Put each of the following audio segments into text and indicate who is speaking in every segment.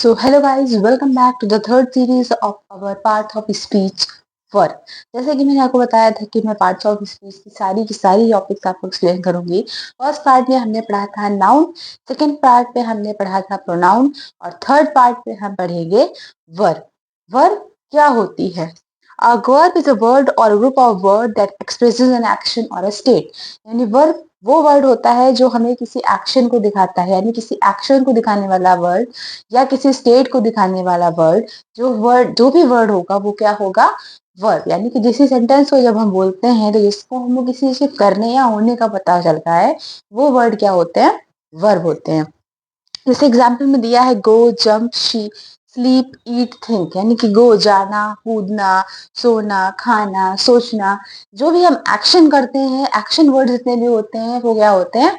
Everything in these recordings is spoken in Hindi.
Speaker 1: So, hello guys, welcome back to the third series of our Part of Speech work. जैसे कि मैंने आपको बताया था कि मैं पार्ट्स ऑफ स्पीच की सारी टॉपिक्स आपको एक्सप्लेन करूंगी। फर्स्ट पार्ट में हमने पढ़ा था नाउन, सेकंड पार्ट में हमने पढ़ा था प्रोनाउन और थर्ड पार्ट में हम पढ़ेंगे वर्ब। वर्ब क्या होती है? A verb is a word or a group of words that expresses an action or a state। यानी वर्ब वो वर्ड होता है जो हमें किसी एक्शन को दिखाता है, यानी किसी एक्शन को दिखाने वाला वर्ड या किसी स्टेट को दिखाने वाला वर्ड। जो भी वर्ड होगा वो क्या होगा? वर्ब। यानी कि किसी सेंटेंस को जब हम बोलते हैं तो जिसको हमको किसी चीज के करने या होने का पता चलता है वो वर्ड क्या होते हैं? वर्ब होते हैं। जैसे एग्जाम्पल में दिया है go, jump, she, sleep, eat, think. यानी कि गो जाना, कूदना, सोना, खाना, सोचना। जो भी हम एक्शन करते हैं, एक्शन वर्ड जितने भी होते हैं वो क्या होते हैं?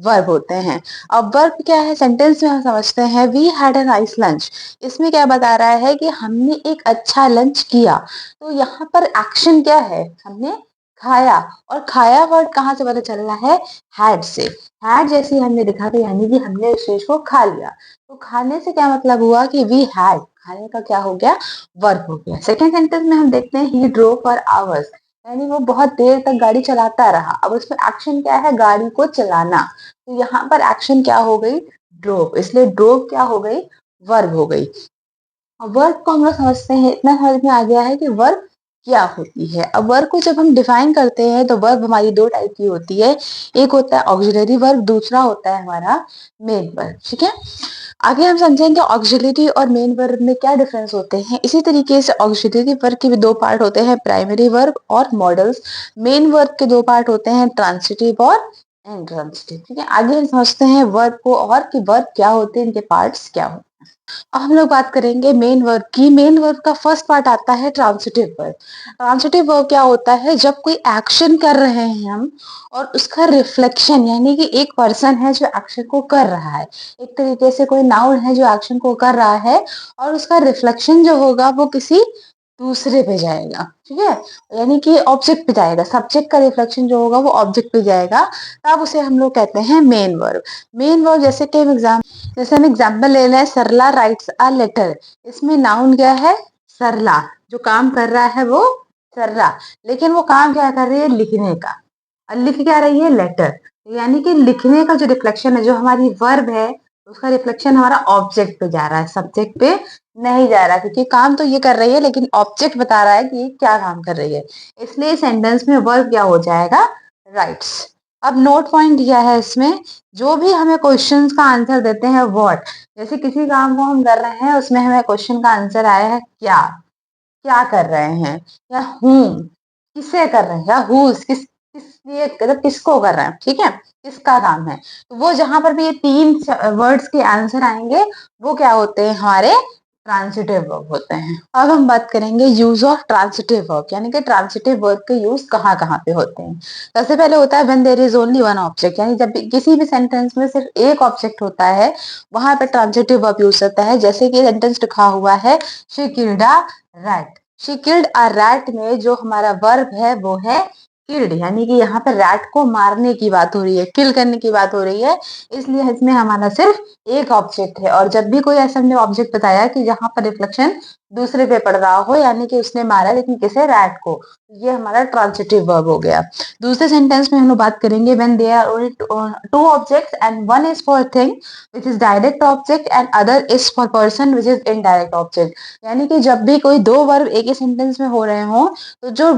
Speaker 1: वर्ब होते हैं। अब वर्ब क्या है? सेंटेंस में हम समझते हैं we had a nice lunch. इसमें क्या बता रहा है कि हमने एक अच्छा लंच किया। तो यहाँ पर एक्शन क्या है? हमने खाया। और खाया वर्ड कहाँ से पता चल रहा है? हैड से। हैड जैसे हमने देखा था, यानी कि हमने उस चीज को खा लिया। तो खाने से क्या मतलब हुआ कि वी हैड, खाने का क्या हो गया? वर्ब हो गया। सेकेंड सेंटेंस में हम देखते हैं ही ड्रोव फॉर आवर्स। यानी वो बहुत देर तक गाड़ी चलाता रहा। अब उसमें एक्शन क्या है? गाड़ी को चलाना। तो यहाँ पर एक्शन क्या हो गई? ड्रोव। इसलिए ड्रोव क्या हो गई? वर्ब हो गई। वर्ब को हम लोग समझते हैं, इतना समझ में आ गया है कि वर्ब क्या होती है। अब वर्ब को जब हम डिफाइन करते हैं तो वर्ब हमारी दो टाइप की होती है। एक होता है ऑक्सिलरी वर्ब, दूसरा होता है हमारा मेन वर्ब। ठीक है, आगे हम समझेंगे ऑक्सिलरी और मेन वर्ब में क्या डिफरेंस होते हैं। इसी तरीके से ऑक्सिलरी वर्ब के भी दो पार्ट होते हैं, प्राइमरी वर्ब और मॉडल्स। मेन वर्ब के दो पार्ट होते हैं, ट्रांसिटिव और इंट्रांसिटिव। ठीक है, आगे हम समझते हैं वर्ब को और कि वर्ब क्या होते हैं, इनके पार्ट्स क्या होते हैं। अब हम लोग बात करेंगे मेन वर्ब की। मेन वर्ब का फर्स्ट पार्ट आता है ट्रांसिटिव वर्ब। ट्रांसिटिव वर्ब क्या होता है? जब कोई एक्शन कर रहे हैं हम और उसका रिफ्लेक्शन, यानी कि एक पर्सन है जो एक्शन को कर रहा है, एक तरीके से कोई नाउन है जो एक्शन को कर रहा है और उसका रिफ्लेक्शन जो होगा वो किसी दूसरे पे जाएगा। ठीक है, यानी कि ऑब्जेक्ट पे जाएगा। सब्जेक्ट का रिफ्लेक्शन जो होगा वो ऑब्जेक्ट पे जाएगा, तब उसे हम लोग कहते हैं मेन वर्ब। मेन वर्ब जैसे कि हम एग्जाम्पल ले लें, सरला राइट्स अ लेटर। इसमें नाउन क्या है? सरला। जो काम कर रहा है वो सरला, लेकिन वो काम क्या कर रही है? लिखने का। और लिख क्या रही है? लेटर। यानी कि लिखने का जो रिफ्लेक्शन है, जो हमारी वर्ब है, उसका रिफ्लेक्शन हमारा ऑब्जेक्ट पे जा रहा है, सब्जेक्ट पे नहीं जा रहा, क्योंकि काम तो ये कर रही है लेकिन ऑब्जेक्ट बता रहा है कि ये क्या काम कर रही है। इसलिए सेंटेंस में वर्ब क्या हो जाएगा? राइट्स। अब नोट पॉइंट दिया है इसमें, जो भी हमें क्वेश्चंस का आंसर देते हैं व्हाट, जैसे किसी काम को हम कर रहे हैं उसमें हमें क्वेश्चन का आंसर आया है क्या, क्या कर रहे हैं, या हूम, किसे कर रहे हैं, या हुज, किस लिए, मतलब किसको कर रहे हैं। ठीक है, किसका काम है। तो वो जहां पर भी ये तीन वर्ड्स के आंसर आएंगे वो क्या होते हैं? हमारे ट्रांसिटिव वर्ब होते हैं। अब हम बात करेंगे यूज ऑफ ट्रांसिटिव वर्ब, यानी कि ट्रांसिटिव वर्ब के यूज कहाँ कहाँ पे होते हैं। सबसे पहले होता है when there is only one object, यानी जब भी किसी भी सेंटेंस में सिर्फ एक ऑब्जेक्ट होता है वहां पे ट्रांसिटिव वर्ब यूज होता है। जैसे कि सेंटेंस लिखा हुआ है she killed a rat. She killed a rat में जो हमारा वर्ब है वो है किल्ड, यानी कि यहाँ पर रैट को मारने की बात हो रही है, किल करने की बात हो रही है। इसलिए इसमें हमारा सिर्फ एक ऑब्जेक्ट है। और जब भी कोई ऐसा हमने ऑब्जेक्ट बताया कि जहां पर रिफ्लेक्शन दूसरे पे पड़ रहा हो, यानी कि उसने मारा लेकिन किसे? रैट को, ये हमारा ट्रांसिटिव वर्ब हो गया। दूसरे सेंटेंस में हम लोग बात करेंगे when there are only two objects and one is for thing which is direct object and other is for person which is indirect object. यानी कि जब भी कोई दो वर्ब एक ही सेंटेंस में हो रहे हो तो जो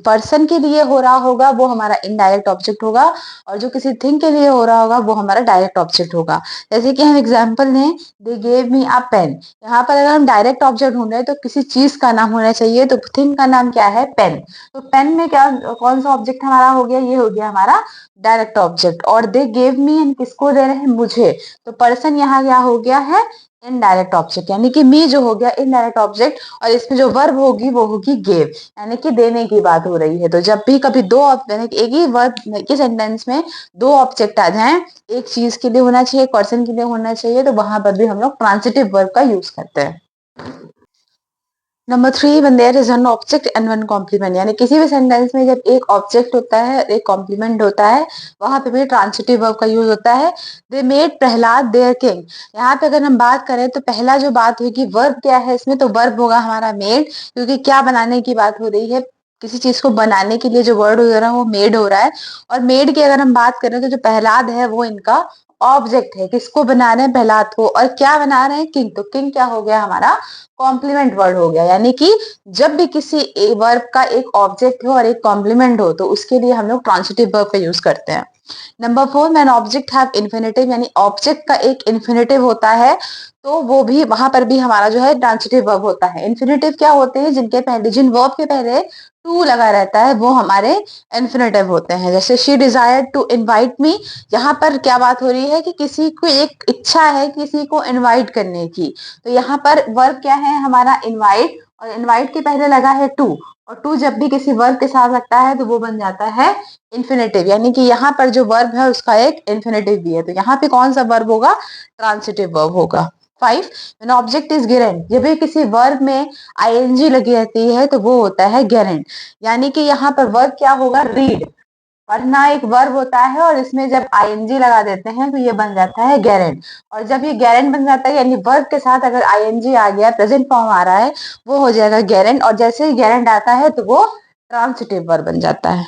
Speaker 1: पर्सन के लिए हो रहा होगा वो हमारा इनडायरेक्ट ऑब्जेक्ट होगा और जो किसी थिंग के लिए हो रहा होगा वो हमारा डायरेक्ट ऑब्जेक्ट होगा। जैसे कि हम एग्जाम्पल लें, they gave me a pen. यहाँ पर अगर हम डायरेक्ट ऑब्जेक्ट ढूंढ रहे हैं तो किसी चीज का नाम होना चाहिए, तो थिंग का नाम क्या है? पेन। तो पेन में क्या, कौन सा ऑब्जेक्ट हमारा हो गया? ये हो गया हमारा डायरेक्ट ऑब्जेक्ट। और दे गेव मी, किसको दे रहे हैं? मुझे। तो पर्सन यहाँ क्या हो गया है? इनडायरेक्ट ऑब्जेक्ट, यानी कि मी जो हो गया इनडायरेक्ट ऑब्जेक्ट। और इसमें जो वर्ब होगी वो होगी गेव, यानी कि देने की बात हो रही है। तो जब भी कभी दो यानी कि एक ही वर्ब के सेंटेंस में दो ऑब्जेक्ट आ जाएं, एक चीज के लिए होना चाहिए, एक पर्सन के लिए होना चाहिए, तो वहां पर भी हम लोग ट्रांसिटिव वर्ब का यूज करते हैं। Number 3, when there is an object and one complement, यानी किसी भी सेंटेंस में जब एक ऑब्जेक्ट होता है एक कॉम्प्लीमेंट होता है, वहां पे भी ट्रांसिटिव वर्ब का यूज होता है। They made Prahlad there king, यहाँ पे अगर हम बात करें तो पहला जो बात होगी वर्ब क्या है इसमें, तो वर्ब होगा हमारा मेड, क्योंकि क्या बनाने की बात हो रही है, किसी चीज को बनाने के लिए जो वर्ड हो रहा है वो मेड हो रहा है। और मेड की अगर हम बात करें तो जो प्रहलाद है वो इनका ऑब्जेक्ट है, किसको बना रहे हैं, प्रहलाद को। और क्या बना रहे हैं, किंग, तो किंग क्या हो गया हमारा, कॉम्प्लीमेंट वर्ड हो गया। यानी कि जब भी किसी वर्ब का एक ऑब्जेक्ट हो और एक कॉम्प्लीमेंट हो तो उसके लिए हम लोग ट्रांसिटिव वर्ब का यूज करते हैं। Number 4, man object have infinitive, यानी ऑब्जेक्ट का एक इन्फिनेटिव होता है, तो वो भी वहां पर भी हमारा जो है ट्रांसिटिव वर्ब होता है। इन्फिनेटिव क्या होते हैं, जिनके पहले, जिन वर्ब के पहले टू लगा रहता है वो हमारे इन्फिनेटिव होते हैं। जैसे she desire to invite me, यहाँ पर क्या बात हो रही है कि किसी को एक इच्छा है किसी को इनवाइट करने की, तो यहाँ पर वर्ब क्या है हमारा, इनवाइट, और इनवाइट के पहले लगा है टू, और टू जब भी किसी वर्ब के साथ लगता है तो वो बन जाता है इन्फिनेटिव, यानी कि यहाँ पर जो वर्ब है उसका एक इन्फिनेटिव भी है, तो यहाँ पे कौन सा वर्ब होगा, ट्रांसिटिव वर्ब होगा। 5, व्हेन ऑब्जेक्ट इज गेरेंट, जब भी किसी वर्ब में आईएनजी लगी रहती है तो वो होता है गेरेंट, यानी कि यहाँ पर वर्ब क्या होगा, रीड, वरना एक वर्ब होता है और इसमें जब आईएनजी लगा देते हैं तो ये बन जाता है गेरेंट, और जब ये गेरेंट बन जाता है यानी वर्ब के साथ अगर आईएनजी आ गया, प्रेजेंट फॉर्म आ रहा है, वो हो जाएगा गेरेंट, और जैसे ही गेरेंट आता है तो वो ट्रांसिटिव वर्ब बन जाता है।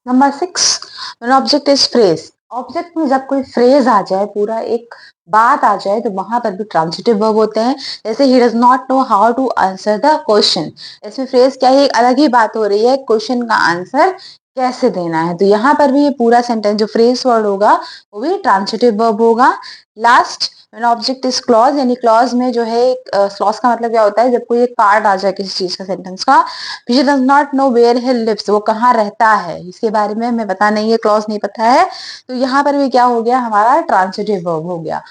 Speaker 1: Number 6, when object is phrase, object में जब कोई फ्रेज आ जाए, पूरा एक बात आ जाए, तो वहां पर भी ट्रांसिटिव वर्ब होते हैं। जैसे he does not know how to answer the question, इसमें फ्रेज क्या है, एक अलग ही बात हो रही है, क्वेश्चन का आंसर कैसे देना है, तो यहाँ पर भी ये पूरा सेंटेंस जो फ्रेज वर्ड होगा वो भी ट्रांसिटिव वर्ब होगा। Last, when object is clause, यानी क्लॉज में जो है, क्लॉज का मतलब क्या होता है, जब कोई एक पार्ट आ जाए किसी चीज का सेंटेंस का, she does not know where he lives, वो कहाँ रहता है इसके बारे में हमें पता नहीं है, क्लॉज नहीं पता है, तो यहाँ पर भी क्या हो गया हमारा, ट्रांसिटिव वर्ब हो गया।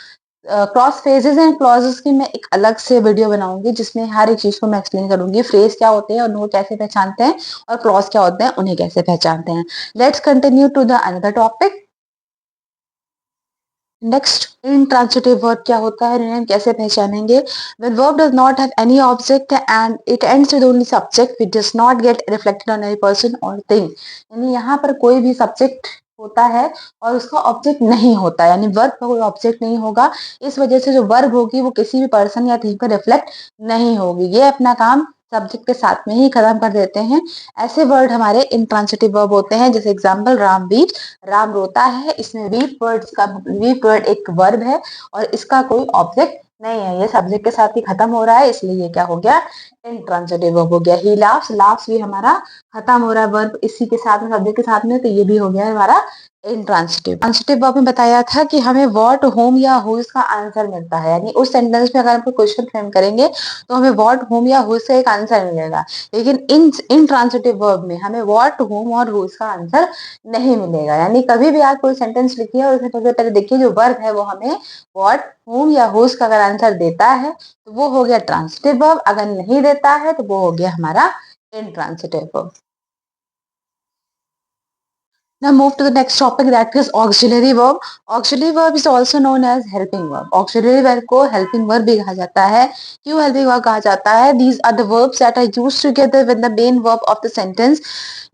Speaker 1: क्रॉस फेजेस एंड क्लॉजेस की मैं एक अलग से वीडियो बनाऊंगी जिसमें हर एक चीज को मैं एक्सप्लेन करूंगी, फ्रेज क्या होते हैं और उनको कैसे पहचानते हैं, और क्लॉज क्या होते हैं उन्हें कैसे पहचानते हैं। Let's continue to the another topic. Next, intransitive verb क्या होता है, इन्हें हम कैसे पहचानेंगे। When verb does not have any object and it ends with only subject which does not get reflected on any person or thing, यानी यहाँ पर कोई भी सब्जेक्ट होता है और उसका ऑब्जेक्ट नहीं होता, यानी वर्ब का कोई ऑब्जेक्ट नहीं होगा, इस वजह से जो वर्ब होगी वो किसी भी पर्सन या थिंग पर रिफ्लेक्ट नहीं होगी, ये अपना काम सब्जेक्ट के साथ में ही खत्म कर देते हैं। ऐसे वर्ड हमारे इंट्रांसिटिव वर्ब होते हैं, जैसे एग्जाम्पल राम वीप, राम रोता है, इसमें वीप वर्ड एक वर्ब है और इसका कोई ऑब्जेक्ट नहीं है, ये सब्जेक्ट के साथ ही खत्म हो रहा है, इसलिए ये क्या हो गया, इंट्रांसिटिव वर्ब हो गया। ही लाफ्स, लाफ्स भी हमारा खत्म हो रहा है वर्ब इसी के साथ में, सब्जेक्ट के साथ में, तो ये भी हो गया हमारा इंट्रांसिटिव। ट्रांसिटिव वर्ब में बताया था कि हमें व्हाट, होम या हुज का आंसर मिलता है, यानी उस सेंटेंस में अगर हम क्वेश्चन फ्रेम करेंगे तो हमें व्हाट, होम या हुज से एक आंसर मिलेगा, लेकिन इन ट्रांसिटिव वर्ब में हमें व्हाट, होम और हुज का आंसर नहीं मिलेगा। यानी कभी भी आप कोई सेंटेंस लिखिए और उसमें सबसे पहले देखिए जो वर्ब है वो हमें व्हाट, होम या हुज का अगर आंसर देता है तो वो हो गया ट्रांसिटिव वर्ब, अगर नहीं देता है तो वो हो गया हमारा intransitive verb. Now move to the next topic, that is auxiliary verb. Auxiliary verb is also known as helping verb. Auxiliary verb को helping verb भी कहा जाता है। क्यों helping verb कहा जाता है? These are the verbs that are used together with the main verb of the sentence.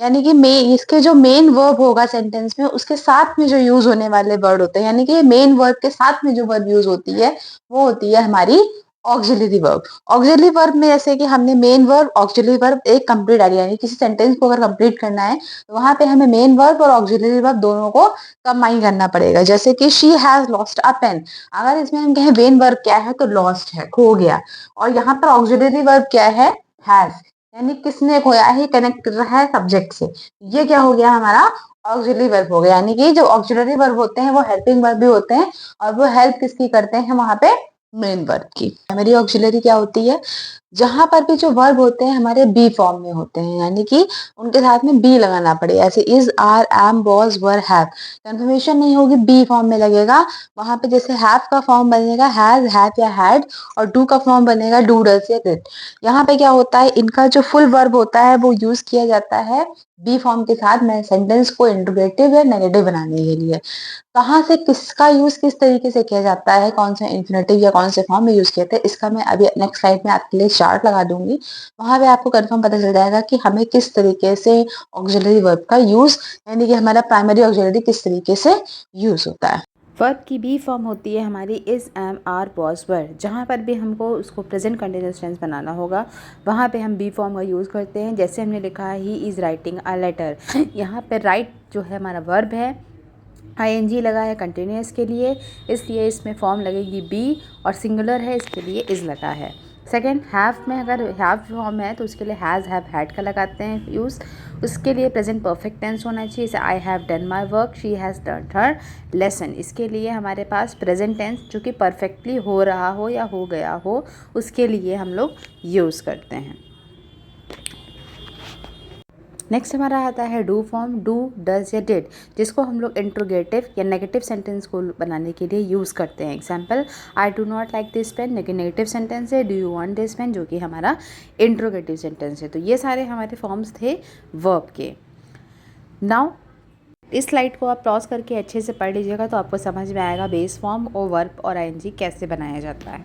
Speaker 1: यानी कि इसके जो मेन वर्ब होगा सेंटेंस में उसके साथ में जो यूज होने वाले वर्ड होते हैं, यानी कि मेन वर्ब के साथ में जो वर्ब यूज होती है वो होती है हमारी ऑक्सिलरी वर्ब। ऑक्सिलरी वर्ब में जैसे कि हमने मेन वर्ब, ऑक्सिलरी वर्ब एक कंप्लीट आइडिया, यानी किसी सेंटेंस को अगर कंप्लीट करना है तो वहां पे हमें मेन वर्ब और ऑक्सिलरी वर्ब दोनों को कंबाइन करना पड़ेगा। जैसे कि she has lost a pen, अगर इसमें हम कहें मेन वर्ब क्या है तो लॉस्ट है, खो गया, और यहाँ पर ऑक्सिलरी वर्ब क्या है, हैज, यानी किसने खोया है, कनेक्ट कर रहा है सब्जेक्ट से, ये क्या हो गया हमारा ऑक्सिलरी वर्ब हो गया। यानी कि जो ऑक्सिलरी वर्ब होते हैं वो हेल्पिंग वर्ब भी होते हैं और वो हेल्प किसकी करते हैं वहां पे, मेन वर्ब की। प्राइमरी ऑक्सिलरी क्या होती है, जहां पर भी जो वर्ब होते हैं हमारे बी फॉर्म में होते हैं, यानी कि उनके साथ में बी लगाना पड़े, ऐसे is, are, am, was, were, have, confirmation नहीं होगी, बी फॉर्म में लगेगा। वहां पे जैसे हैव का फॉर्म बनेगा हैज, हैव या हैड, और डू का फॉर्म बनेगा डू, डज या डिड। यहाँ पे क्या होता है, इनका जो फुल वर्ब होता है वो यूज किया जाता है बी फॉर्म के साथ में सेंटेंस को इंट्रोगेटिव या नेगेटिव बनाने के लिए। कहाँ से किसका यूज किस तरीके से किया जाता है, कौन सा इन्फिनेटिव या कौन से फॉर्म में यूज किया जाता है, इसका मैं अभी नेक्स्ट स्लाइड में आपके लिए चार्ट लगा दूंगी, वहां पे आपको कंफर्म पता चल जाएगा कि हमें किस तरीके से ऑक्सिलरी वर्ब का यूज, यानी कि हमारा प्राइमरी ऑक्सिलरी किस तरीके से यूज होता है।
Speaker 2: वर्ब की बी फॉर्म होती है हमारी इज़, एम, आर, वॉज, वर। जहाँ पर भी हमको उसको प्रेजेंट कंटिन्यूअस टेंस बनाना होगा वहाँ पे हम बी फॉर्म का यूज़ करते हैं। जैसे हमने लिखा है he is writing a letter, यहाँ पर राइट जो है हमारा वर्ब है, आईएनजी लगा है कंटिन्यूअस के लिए, इसलिए इसमें फॉर्म लगेगी बी, और सिंगुलर है इसके लिए इज़ लगा है। सेकेंड, हैव में अगर हैव फॉर्म है तो उसके लिए हैज़, हैव, हैड का लगाते हैं यूज़। उसके लिए प्रेजेंट परफेक्ट टेंस होना चाहिए, जैसे I have done my work, she has done her lesson. इसके लिए हमारे पास प्रेजेंट टेंस जो कि परफेक्टली हो रहा हो या हो गया हो उसके लिए हम लोग यूज़ करते हैं। नेक्स्ट हमारा आता है डू फॉर्म, डू, डज या डिड, जिसको हम लोग इंट्रोगेटिव या नेगेटिव सेंटेंस को बनाने के लिए यूज़ करते हैं। Example, I do not like this pen negative sentence है, do you want this pen जो कि हमारा इंट्रोगेटिव सेंटेंस है। तो ये सारे हमारे फॉर्म्स थे वर्ब के। नाउ इस स्लाइड को आप पॉज करके अच्छे से पढ़ लीजिएगा तो आपको समझ में आएगा बेस फॉर्म और वर्ब और आईएनजी कैसे बनाया जाता है।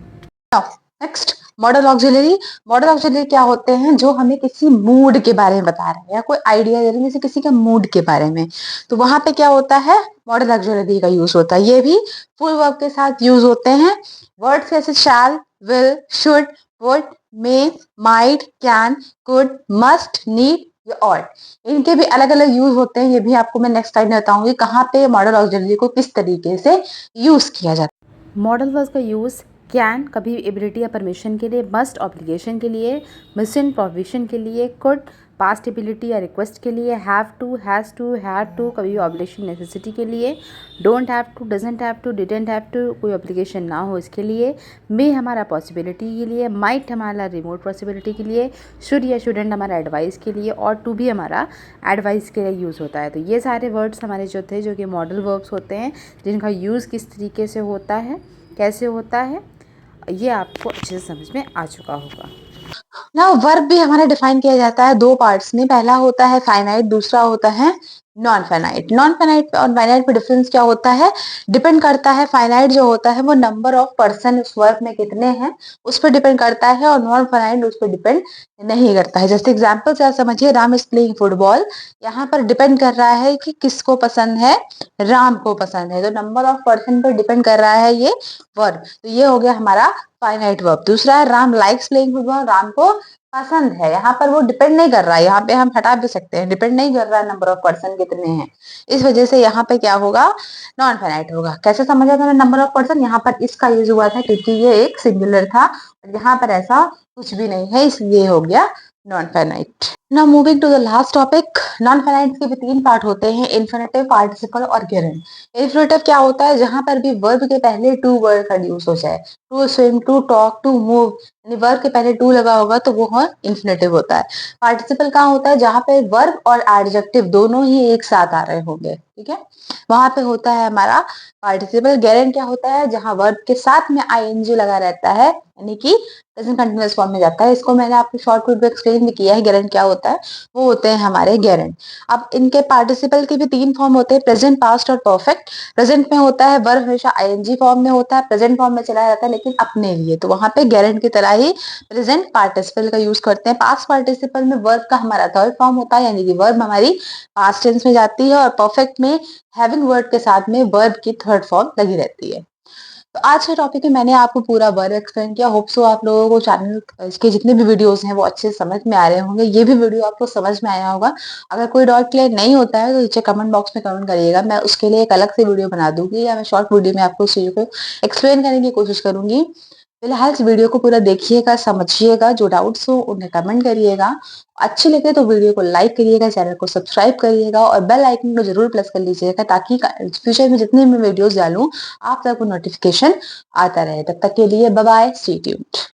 Speaker 1: Next, model auxiliary. Model auxiliary क्या होते हैं, जो हमें किसी मूड के बारे में बता रहे हैं या कोई आइडिया दे रहे हैं, जैसे किसी के मूड के बारे में, तो वहां पे क्या होता है, मॉडल ऑक्सिलरी का यूज होता है। ये भी फुल वर्ब के साथ यूज होते हैं। वर्ड्स जैसे shall, will, should, would, may, might, can, could, must, need, और इनके भी अलग अलग यूज होते हैं। ये भी आपको मैं नेक्स्ट स्लाइड में बताऊंगी कहाँ पे मॉडल ऑक्सिलरी को किस तरीके से यूज किया जाता है।
Speaker 2: मॉडल वर्ब्स का यूज़ कैन कभी एबिलिटी या परमिशन के लिए, मस्ट ऑब्लिगेशन के लिए, मिशन प्रोविजन के लिए, कुड पास्ट एबिलिटी या रिक्वेस्ट के लिए, have to, has to, had to कभी ऑब्लिगेशन नेसेसिटी के लिए, don't have to, doesn't have to, didn't have to कोई ऑब्लिगेशन ना हो इसके लिए, मे हमारा पॉसिबिलिटी के लिए, माइट हमारा रिमोट पॉसिबिलिटी के लिए, शुड या शुडेंट हमारा एडवाइस के लिए, और टू भी हमारा एडवाइस के लिए यूज़ होता है। तो ये सारे वर्ड्स हमारे जो थे जो कि मॉडल वर्ब्स होते हैं, जिनका यूज़ किस तरीके से होता है, कैसे होता है, ये आपको अच्छे से समझ में आ चुका होगा।
Speaker 1: ना वर्ब भी हमारा डिफाइन किया जाता है दो पार्ट्स में। पहला होता है फाइनाइट, दूसरा होता है नॉन फाइनाइट। नॉन फाइनाइट और फाइनाइट में डिफरेंस क्या होता है, डिपेंड करता है। फाइनाइट जो होता है वो नंबर ऑफ पर्सन उस वर्ब में कितने हैं उस पर डिपेंड करता है, और नॉन फाइनाइट उस पर डिपेंड नहीं करता है। जैसे एग्जाम्पल से आप समझिए, राम इज प्लेइंग फुटबॉल, यहाँ पर डिपेंड कर रहा है कि किसको पसंद है, राम को पसंद है, तो नंबर ऑफ पर्सन पर डिपेंड कर रहा है ये वर्ब। तो ये हो गया हमारा फाइनाइट वर्ब। दूसरा है Ram likes playing football, Ram को पसंद है, यहाँ पर वो डिपेंड नहीं कर रहा है, यहाँ पे हम हटा भी सकते हैं, डिपेंड नहीं कर रहा है नंबर ऑफ पर्सन कितने हैं, इस वजह से यहाँ पे क्या होगा, नॉन फाइनाइट होगा। कैसे समझा था नंबर ऑफ पर्सन, यहाँ पर इसका यूज हुआ था क्योंकि ये एक सिंगुलर था, और यहाँ पर ऐसा कुछ भी नहीं है, इसलिए हो गया non finite. Now moving to the last topic. Non finite के भी तीन पार्ट होते हैं, इन्फिनेटिव, पार्टिसिपल और गेरेंड। इन्फिनेटिव क्या होता है, जहां पर भी वर्ब के पहले टू वर्ड का यूज हो जाए, to swim, to talk, to move, यानी वर्ब के पहले टू लगा होगा तो वो इन्फिनेटिव होता है। पार्टिसिपल कहाँ होता है, जहां पे वर्ब और एडजेक्टिव दोनों ही एक साथ आ रहे होंगे, ठीक है, वहां पे होता है हमारा पार्टिसिपल। गेरेंड क्या होता है, जहां वर्ब के साथ में आईएनजी लगा रहता है, यानी कि प्रेजेंट कंटीन्यूअस फॉर्म में जाता है। इसको मैंने आपको शॉर्ट में एक्सप्लेन भी किया है, गेरेंड क्या होता है, वो होते हैं हमारे गेरेंड। अब इनके पार्टिसिपल के भी तीन फॉर्म होते हैं, प्रेजेंट, पास्ट और परफेक्ट। प्रेजेंट में होता है वर्ब हमेशा आईएनजी फॉर्म में होता है, प्रेजेंट फॉर्म में चला जाता है लेकिन अपने लिए, तो वहां पे गेरेंड की तरह ही प्रेजेंट पार्टिसिपल का यूज करते हैं। पास्ट पार्टिसिपल में वर्ब का हमारा थर्ड फॉर्म होता है, यानी कि वर्ब हमारी पास्ट टेंस में जाती है, और परफेक्ट में हैविंग वर्ड के साथ में वर्ब की थर्ड फॉर्म लगी रहती है। तो आज के टॉपिक में मैंने आपको पूरा वर्ब एक्सप्लेन किया। होप सो आप लोगों को चैनल के जितने भी वीडियोस हैं वो अच्छे से समझ में आ रहे होंगे, ये भी वीडियो आपको समझ में आया होगा। अगर कोई डाउट क्लियर नहीं होता है तो नीचे कमेंट बॉक्स में कमेंट करिएगा, मैं उसके लिए एक अलग से वीडियो बना दूंगी, या मैं शॉर्ट वीडियो में आपको उस चीज को एक्सप्लेन करने की कोशिश करूंगी। फिलहाल इस वीडियो को पूरा देखिएगा, समझिएगा, जो डाउट्स हो उन्हें कमेंट करिएगा। अच्छी लगे तो वीडियो को लाइक करिएगा, चैनल को सब्सक्राइब करिएगा, और बेल आइकन को जरूर प्रेस कर लीजिएगा ताकि फ्यूचर में जितनी मैं वीडियोस डालूं आप तक वो नोटिफिकेशन आता रहे। तब तक के लिए बाय बाय, स्टे ट्यून्ड।